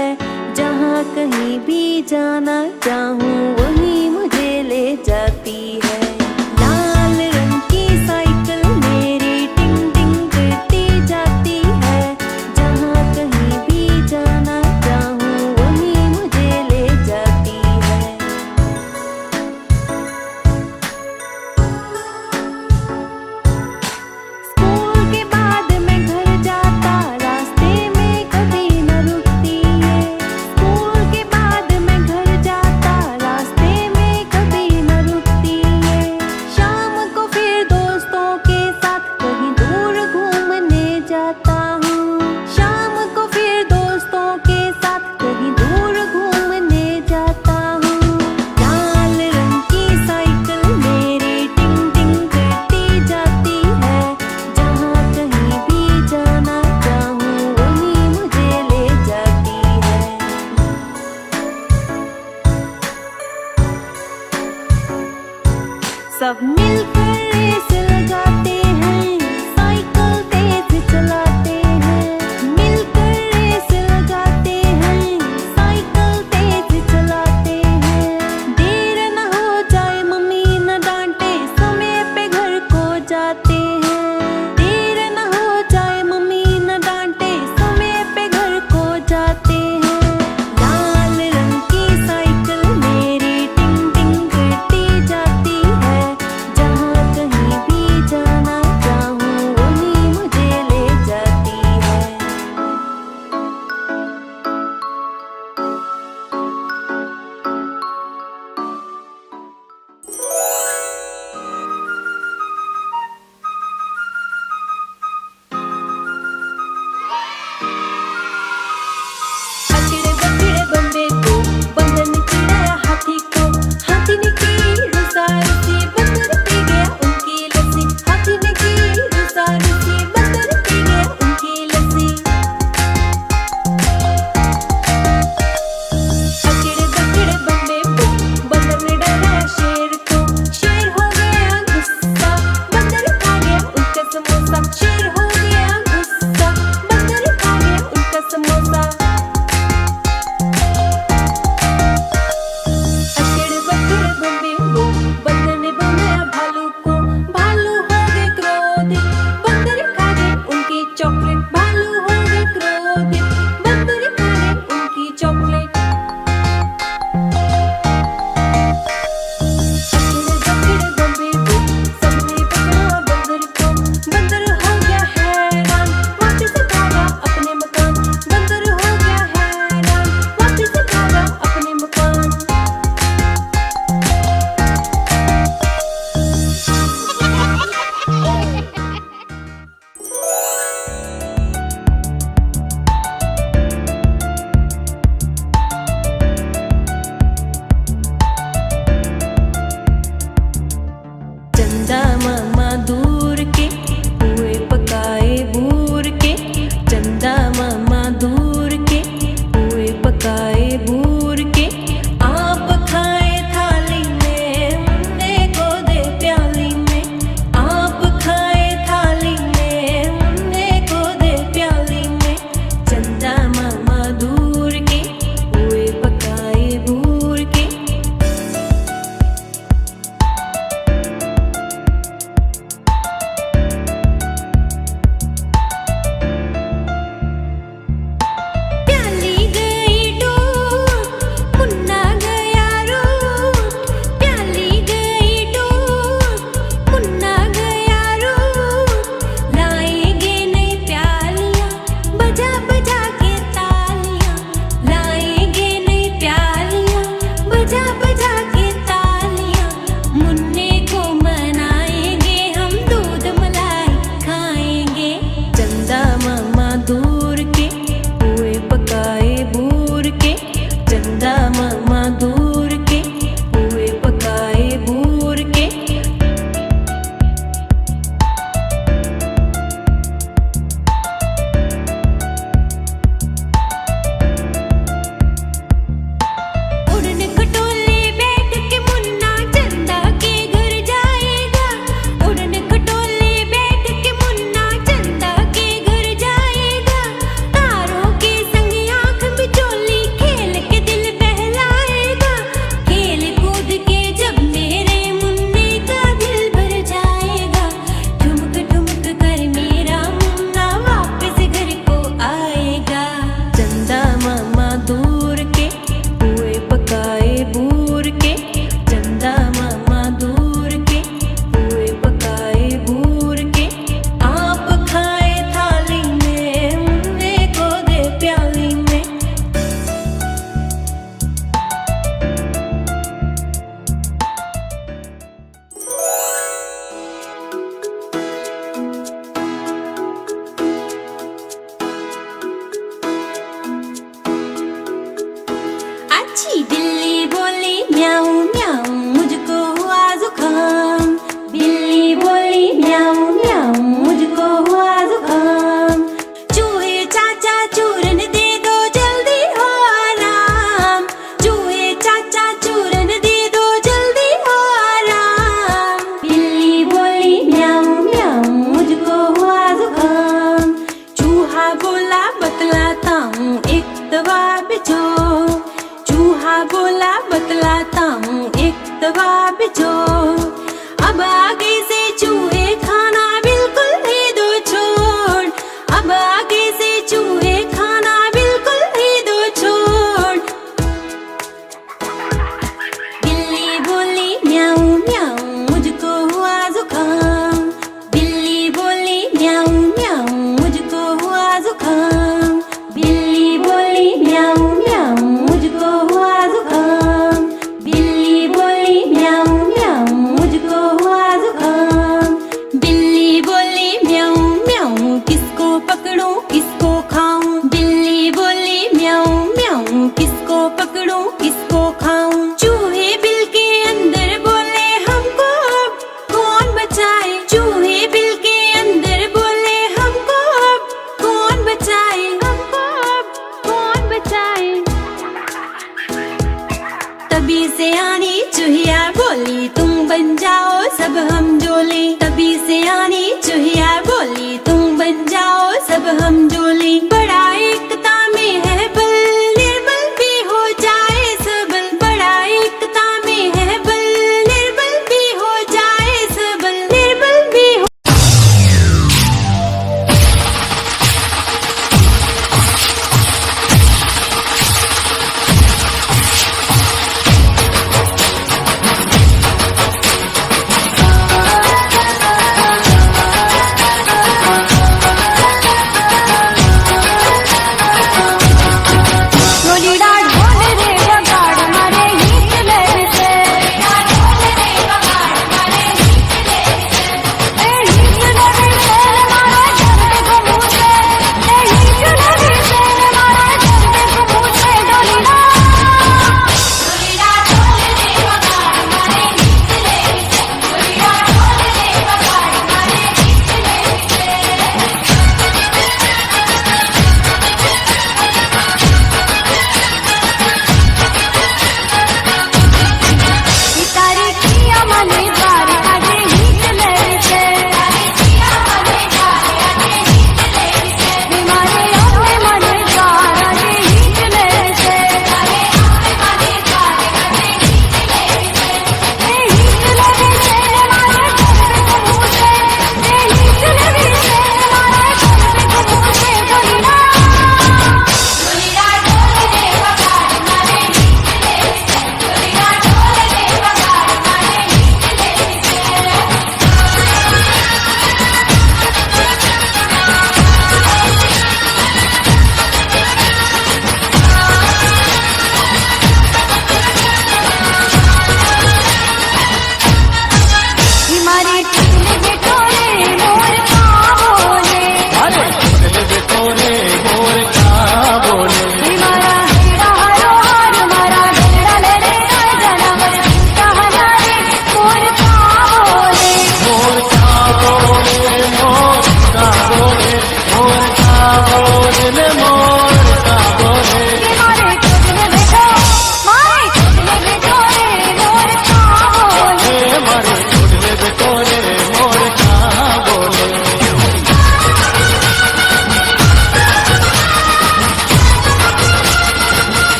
है। जहाँ कहीं भी जाना चाहूँ वहीं मुझे ले जाती है। लाल रंग की साइकिल मेरी टिंग टिंग करती जाती है। जहाँ कहीं भी जाना चाहूँ वहीं मुझे ले जाती है। स्कूल के बाद मैं घर जाता, रास्ते में कभी न रुकती है। स्कूल के बाद मैं घर जाता, रास्ते में कभी न रुकती है। शाम को फिर दोस्तों के साथ कहीं दूर घूमने जाता हूँ। शाम को फिर दोस्तों के साथ कहीं दूर घूमने जाता हूँ। लाल रंग की साइकिल मेरी टिंग टिंग करती जाती है। जहाँ कहीं भी जाना चाहूँ वहीं मुझे ले जाती है। सब मिलकर रेस लगाते हैं, साइकिल तेज चलाते हैं। मिलकर रेस लगाते हैं, साइकिल तेज चलाते हैं। देर न हो जाए मम्मी न डांटे, समय पे घर को जाते हैं। देर न हो जाए मम्मी न डांटे, समय पे घर को जाते हैं। लाल रंग की साइकिल मेरी टिंग टिंग करती जाती है। जहाँ करूं, किसको पकड़ूं, किसको खाऊं। चूहे बिल के अंदर बोले हमको अब कौन बचाए। चूहे बिल के अंदर बोले हमको अब कौन बचाए, हमको अब कौन बचाए। तभी से आनी चूहिया बोली तुम बन जाओ सब हम जोली। तभी से आनी चूहिया बोली तुम बन जाओ सब हम जोली।